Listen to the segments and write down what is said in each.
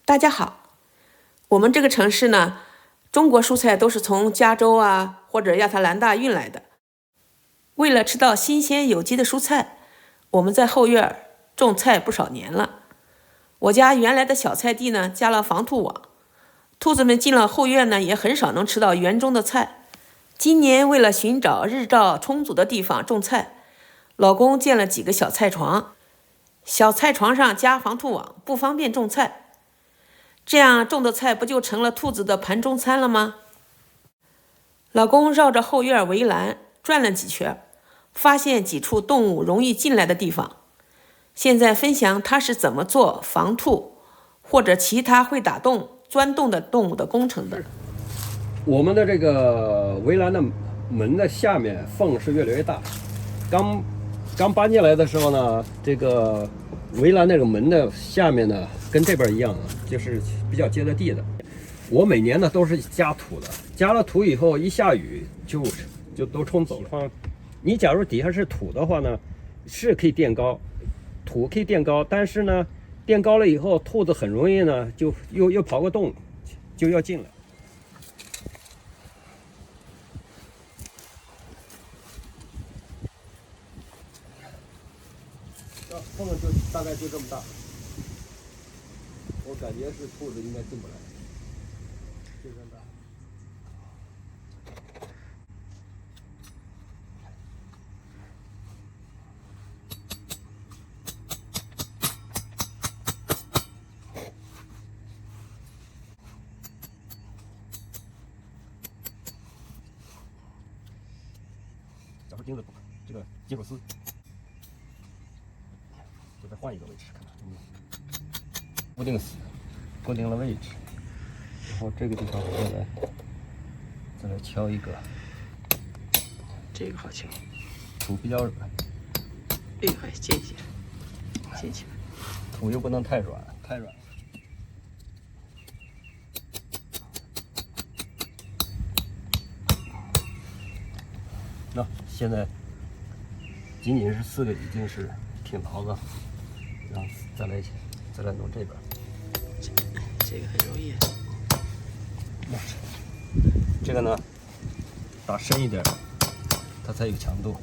大家好，我们这个城市呢，中国蔬菜都是从加州啊或者亚特兰大运来的。为了吃到新鲜有机的蔬菜，我们在后院种菜不少年了。我家原来的小菜地呢，加了防兔网，兔子们进了后院呢，也很少能吃到园中的菜。今年为了寻找日照充足的地方种菜，老公建了几个小菜床，小菜床上加防兔网，不方便种菜。这样种的菜不就成了兔子的盘中餐了吗？老公绕着后院围栏转了几圈，发现几处动物容易进来的地方。现在分享他是怎么做防兔或者其他会打洞、钻洞的动物的工程的。我们的这个围栏的门的下面缝是越来越大。刚搬进来的时候呢，这个围栏那个门的下面呢，跟这边一样，就是比较接着地的。我每年呢都是加土的，加了土以后，一下雨就都冲走了。你假如底下是土的话呢，是可以垫高，土可以垫高，但是呢，垫高了以后，兔子很容易呢就又刨个洞，就要进来。缝就大概就这么大，我感觉是兔子应该进不来，就这么大。找个钉子，这个金属丝。再换一个位置，看看固定死，固定了位置。然后这个地方我再来敲一个，这个好敲，土比较软，快进去，进去。土又不能太软，太软。那现在仅仅是4个已经是挺牢的。然后再来弄这边，这个很容易。这个呢，打深一点，它才有强度。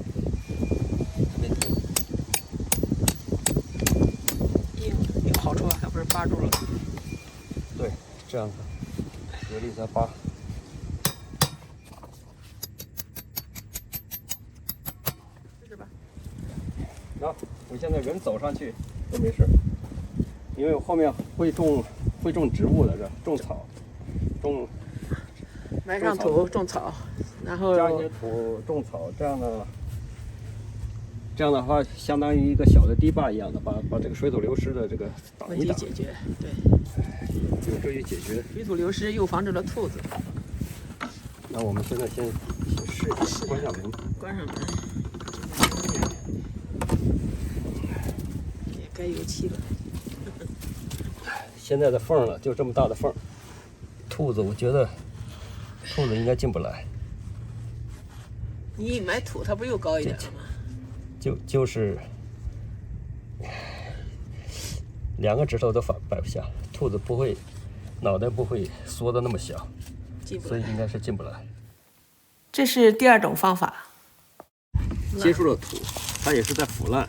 有好处啊，还不是扒住了。对，这样子有力再扒。试试吧。啊，我现在人走上去都没事，因为我后面会种植物的，种草，埋上土种草，然后加一些土种草，这样的话，相当于一个小的堤坝一样的，把这个水土流失的这个挡一挡，问题解决。对，有助于解决水土流失，又防止了兔子。那我们现在先试一下，关上门，关上门，也该油漆了。现在的缝了，就这么大的缝，兔子我觉得兔子应该进不来。你一埋土，它不又高一点了吗？就是2个指头都摆不下，兔子不会，脑袋不会缩的那么小，所以应该是进不来。这是第2种方法。接触了土，它也是在腐烂，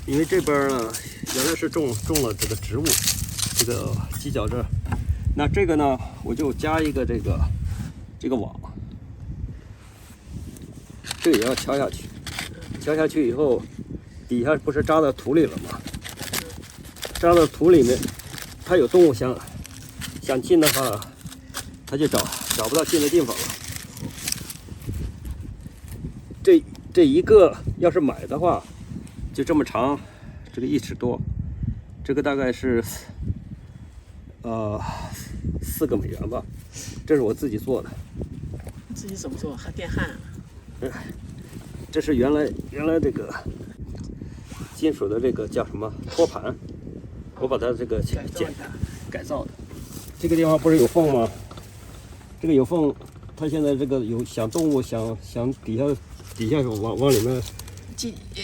因为这边呢原来是种了这个植物，这个犄角这，那这个呢我就加一个这个网，这个也要敲下去，敲下去以后，底下不是扎到土里了吗？扎到土里面，它有动物想进的话，它就找不到进的地方了。这一个要是买的话，就这么长，这个1尺多，这个大概是4个美元吧，这是我自己做的。自己怎么做？还电焊啊？这是原来这个金属的这个叫什么托盘，我把它这个改造的。这个地方不是有缝吗？这个有缝，它现在这个有小动物想底下往里面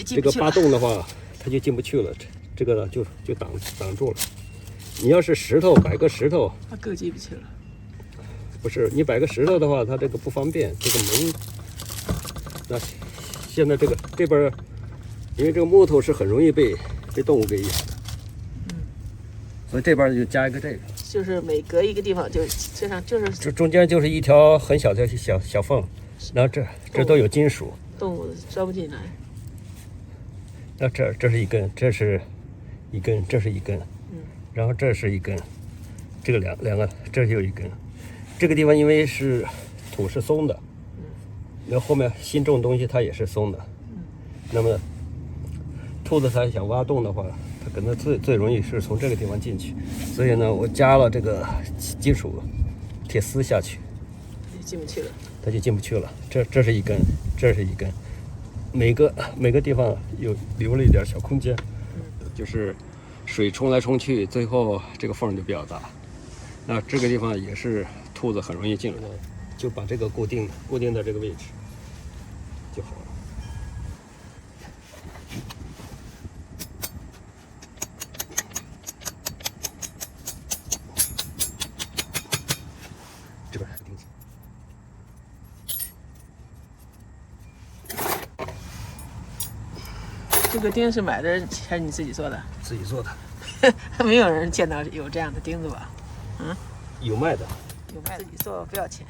这个扒洞的话，它就进不去了。这个呢就挡住了。你要是石头摆个石头，它够进不去了。不是你摆个石头的话，它这个不方便。这个门，那现在这边，因为这个木头是很容易被动物给咬的，所以这边就加一个这个。就是每隔一个地方就这上就是这中间就是一条很小的小缝，然后这都有金属，动物钻不进来。那这是一根，这是一根，这是一根，然后这是一根，这个两个，这就一根。这个地方因为是土是松的，然后后面新种东西它也是松的，那么兔子它想挖洞的话，它可能最容易是从这个地方进去，所以呢，我加了这个金属铁丝下去，进不去了，它就进不去了。这是一根，这是一根，每个地方有留了一点小空间，就是水冲来冲去，最后这个缝就比较大。那这个地方也是兔子很容易进来，就把这个固定在这个位置就好了。这边还钉子。这个钉是买的还是你自己做的？自己做的。没有人见到有这样的钉子吧？有卖的。有卖的，自己做不要钱。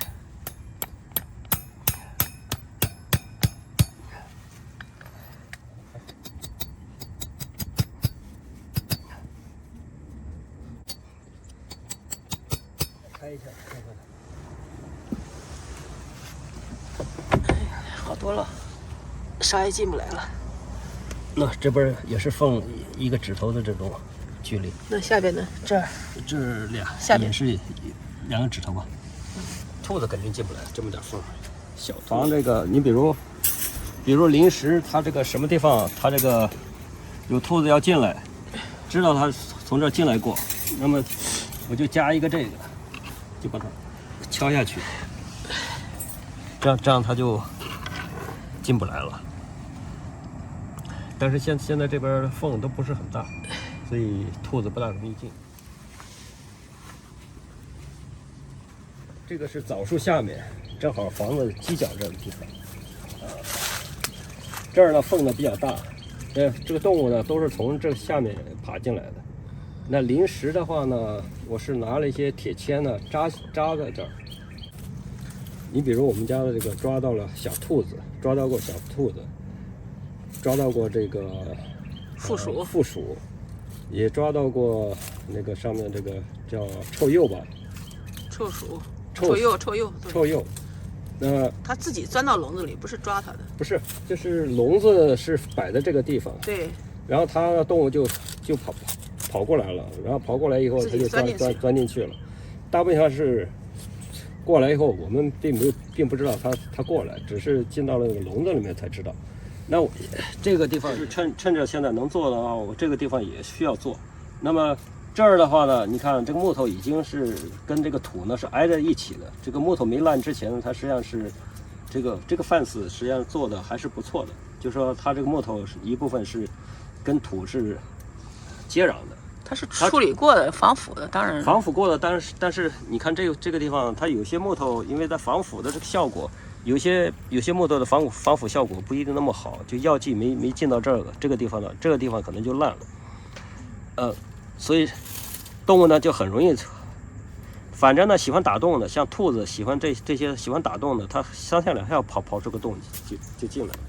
开一下看看。好多了，啥也进不来了。那这边也是缝一个指头的这种距离。那下边呢？这儿。这俩下边也是2个指头吧。兔子肯定进不来，这么点缝。小防这个，你比如临时它这个什么地方，它这个有兔子要进来，知道它从这儿进来过，那么我就加一个这个，就把它敲下去，这样它就进不来了。但是现在这边缝都不是很大，所以兔子不大容易进。这个是枣树下面，正好房子犄角这个地方，这儿呢缝呢比较大，这个动物呢都是从这下面爬进来的。那临时的话呢，我是拿了一些铁签呢扎在这儿。你比如我们家的这个抓到了小兔子，抓到过小兔子，抓到过这个负鼠，也抓到过那个上面这个叫臭鼬吧，臭鼠。臭鼬，那它自己钻到笼子里，不是抓它的。不是，就是笼子是摆在这个地方，对。然后它的动物就跑过来了，然后跑过来以后，它就钻进去了。大部分上是过来以后，我们并不知道它过来，只是进到了那个笼子里面才知道。那我这个地方是趁着现在能做的话，我这个地方也需要做。那么这儿的话呢，你看这个木头已经是跟这个土呢是挨着一起的。这个木头没烂之前，它实际上是这个 fence 实际上做的还是不错的。就说它这个木头是一部分是跟土是接壤的。它是处理过的，防腐的，当然防腐过的。但是你看这个地方，它有些木头因为在防腐的这个效果，有些木头的防腐效果不一定那么好，就药剂没进到这个地方呢，这个地方可能就烂了。所以动物呢就很容易，反正呢喜欢打洞的，像兔子喜欢这些喜欢打洞的，它三下两下跑出个洞就进来了，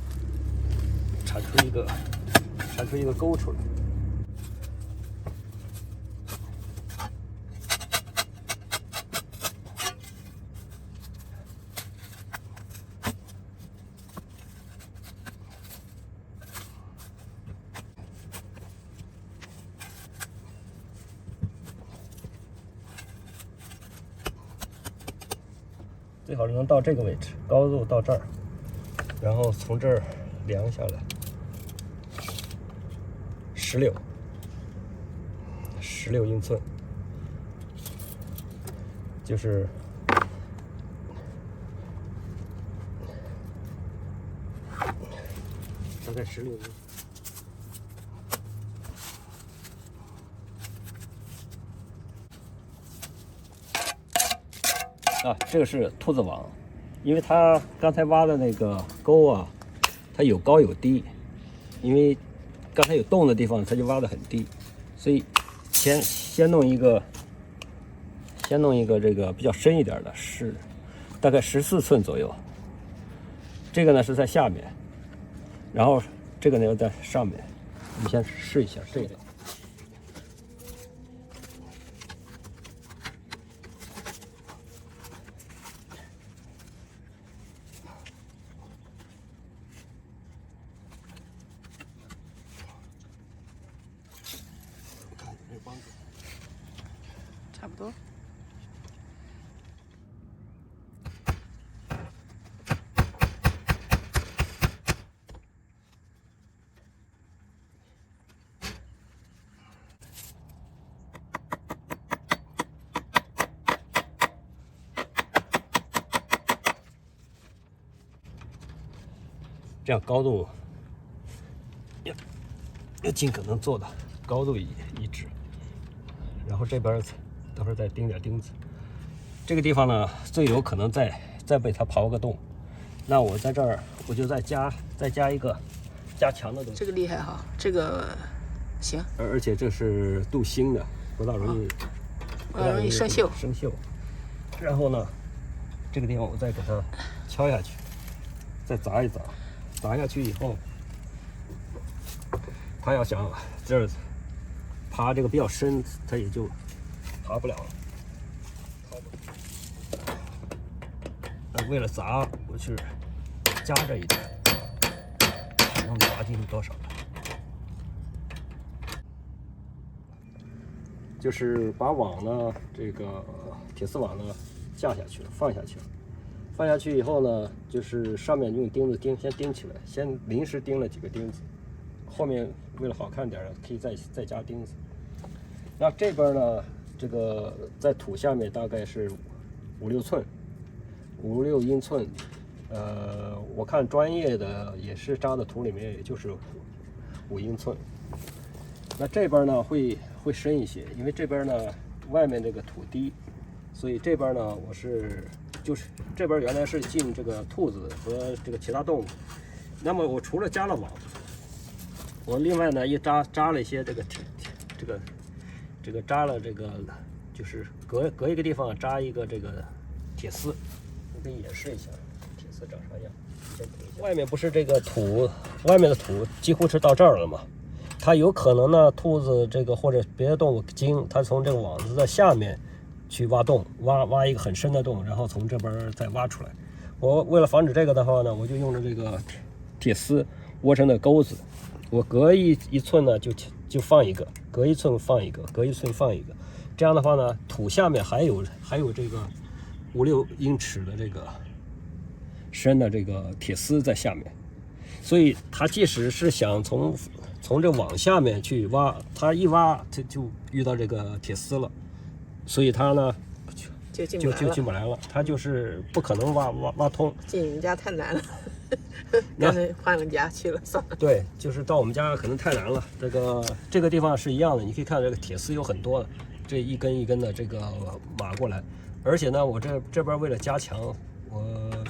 铲出一个沟出来。最好是能到这个位置，高度到这儿，然后从这儿量下来16英寸，就是大概16英寸。啊，这个是兔子网，因为它刚才挖的那个沟啊，它有高有低，因为刚才有洞的地方它就挖得很低，所以先弄一个这个比较深一点的，是大概14寸左右。这个呢是在下面，然后这个呢要在上面。我们先试一下这个。差不多。这样高度要尽可能做到高度一致，然后这边到时候再钉点钉子。这个地方呢，最有可能再被它刨个洞，那我在这儿我就再加一个加强的东西。这个厉害哈，这个行。而且这是镀锌的，不大容易生锈。然后呢，这个地方我再给它敲下去，再砸一砸。砸下去以后，它要想这儿爬这个比较深，它也就爬不了了。那为了砸，我是夹着一点，能砸进去多少？就是把网呢，这个铁丝网呢架下去了，放下去了。放下去以后呢，就是上面用钉子先钉起来，先临时钉了几个钉子，后面为了好看点可以再加钉子。那这边呢，这个在土下面大概是5-6寸，5、6英寸。我看专业的也是扎的土里面，也就是5英寸。那这边呢会深一些，因为这边呢外面这个土低，所以这边呢就是这边原来是进这个兔子和这个其他动物，那么我除了加了网，我另外呢也扎了一些这个扎了这个，就是隔一个地方扎一个这个铁丝，我给你演示一下铁丝长啥样。外面不是这个土，外面的土几乎是到这儿了嘛，它有可能呢兔子这个或者别的动物经它从这个网子的下面去挖洞，挖一个很深的洞，然后从这边再挖出来。我为了防止这个的话呢，我就用了这个铁丝窝成的钩子，我隔一寸呢就放一个，隔1寸放一个，隔1寸放一个。这样的话呢，土下面还有这个5、6英尺的这个深的这个铁丝在下面，所以它即使是想从这网下面去挖，它一挖它就遇到这个铁丝了。所以它呢就进不来了，它就是不可能挖通。进你们家太难了，干脆换个家去了算了。对，就是到我们家可能太难了。这个地方是一样的，你可以看这个铁丝有很多的，这一根一根的这个码过来。而且呢，我这边为了加强，我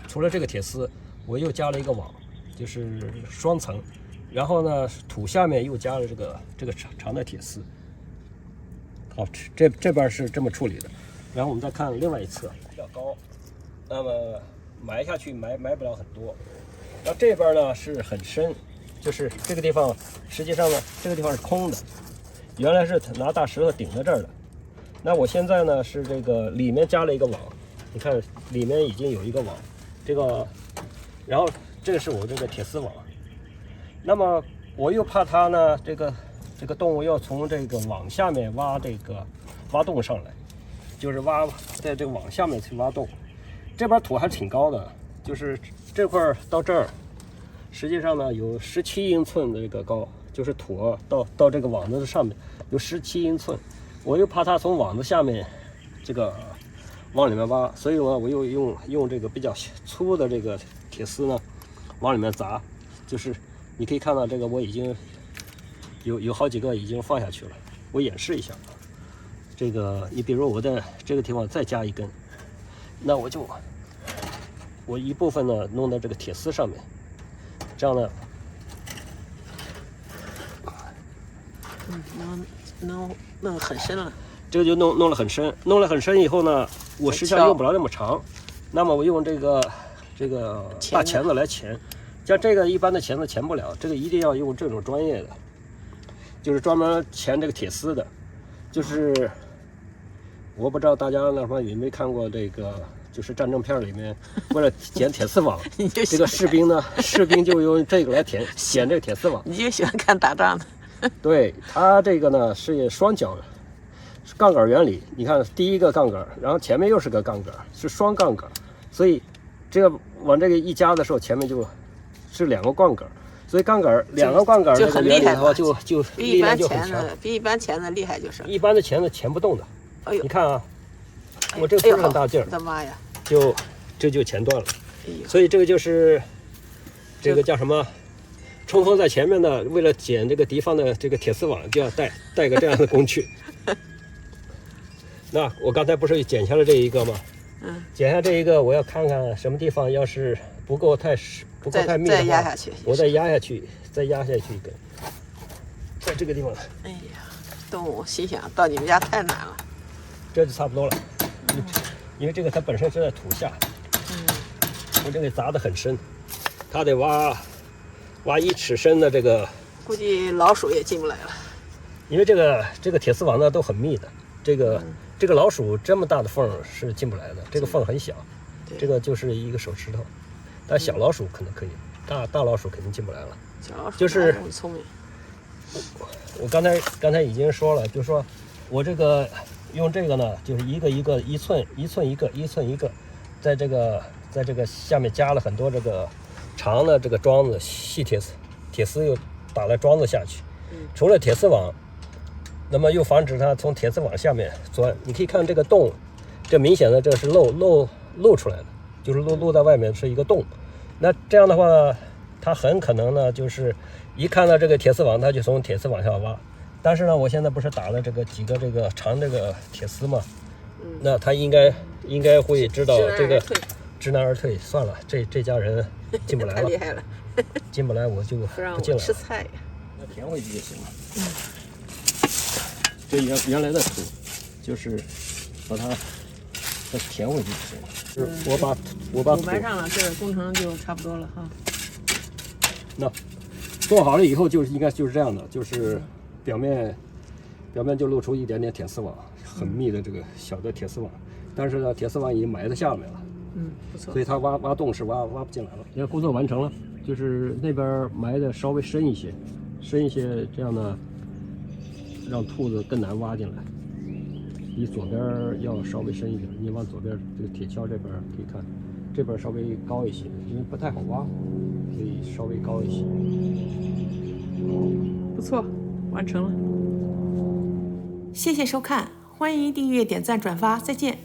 除了这个铁丝，我又加了一个网，就是双层。然后呢，土下面又加了这个长的铁丝。好，这边是这么处理的，然后我们再看另外一侧比较高，那么埋下去埋不了很多。然后这边呢是很深，就是这个地方实际上呢这个地方是空的，原来是拿大石头顶在这儿的。那我现在呢是这个里面加了一个网，你看里面已经有一个网，然后这个是我这个铁丝网。那么我又怕它呢这个动物要从这个网下面挖洞上来，就是在这个网下面去挖洞。这边土还挺高的，就是这块到这儿，实际上呢有17英寸的这个高，就是土到这个网子的上面有17英寸。我又怕它从网子下面这个往里面挖，所以呢我又用这个比较粗的这个铁丝呢往里面砸。就是你可以看到这个我已经有好几个已经放下去了，我演示一下。这个你比如我在这个地方再加一根，那我一部分呢弄到这个铁丝上面，这样呢，弄很深了。这个就弄了很深，弄了很深以后呢，我实际上用不了那么长，那么我用这个大钳子来钳，像这个一般的钳子钳不了，这个一定要用这种专业的，就是专门钳这个铁丝的，就是我不知道大家那会儿有没有看过这个。就是战争片里面，为了剪铁丝网，这个士兵就用这个来剪这个铁丝网。你就喜欢看打仗的。对，它这个呢是双脚杠杆原理。你看第一个杠杆，然后前面又是个杠杆，是双杠杆，所以这个往这个一夹的时候，前面就是2个杠杆，所以2个杠杆这个原理的话，就力量就很强。比一般钳子厉害就是。一般的钳子钳不动的。哎呦，你看啊。我这不是很大劲儿，我的妈呀！这就钳断了，所以这个就是这个叫什么？冲锋在前面呢，为了剪这个敌方的这个铁丝网，就要带个这样的工具。那我刚才不是剪下了这一个吗？剪下这一个，我要看看什么地方要是不够太密的话，再压下去，我再压下去一根，在这个地方。哎呀，动物心想到你们家太难了，这就差不多了。因为这个它本身是在土下，我这个砸得很深，它得挖1尺深的这个，估计老鼠也进不来了。因为这个铁丝网呢都很密的，这个老鼠这么大的缝是进不来的，这个缝很小，这个就是一个手指头，但小老鼠可能可以，大老鼠肯定进不来了。小老鼠就是很聪明。我刚才已经说了，就是说我这个。用这个呢，就是一寸一个，在这个下面加了很多这个长的这个桩子，细铁丝又打了桩子下去，除了铁丝网，那么又防止它从铁丝网下面钻。你可以看这个洞，这明显的这是露出来的，就是露在外面是一个洞。那这样的话呢，它很可能呢就是一看到这个铁丝网，它就从铁丝往下挖。但是呢，我现在不是打了几个这个长这个铁丝嘛，那他应该会知道这个知难而退。算了，这家人进不来了，太厉害了，进不来我就不让我不进来了。吃菜呀。那填回去就行了。这原来的土，就是把它填回去就行了。就是我把土埋上了，这个工程就差不多了哈。那做好了以后，应该就是这样的，就是表面就露出一点点铁丝网，很密的这个小的铁丝网，但是呢，铁丝网已经埋在下面了，不错。所以它挖洞是挖不进来了。你看工作完成了，就是那边埋的稍微深一些，这样呢，让兔子更难挖进来。比左边要稍微深一点，你往左边这个铁锹这边可以看，这边稍微高一些，因为不太好挖，所以稍微高一些。不错，完成了。谢谢收看，欢迎订阅、点赞、转发，再见。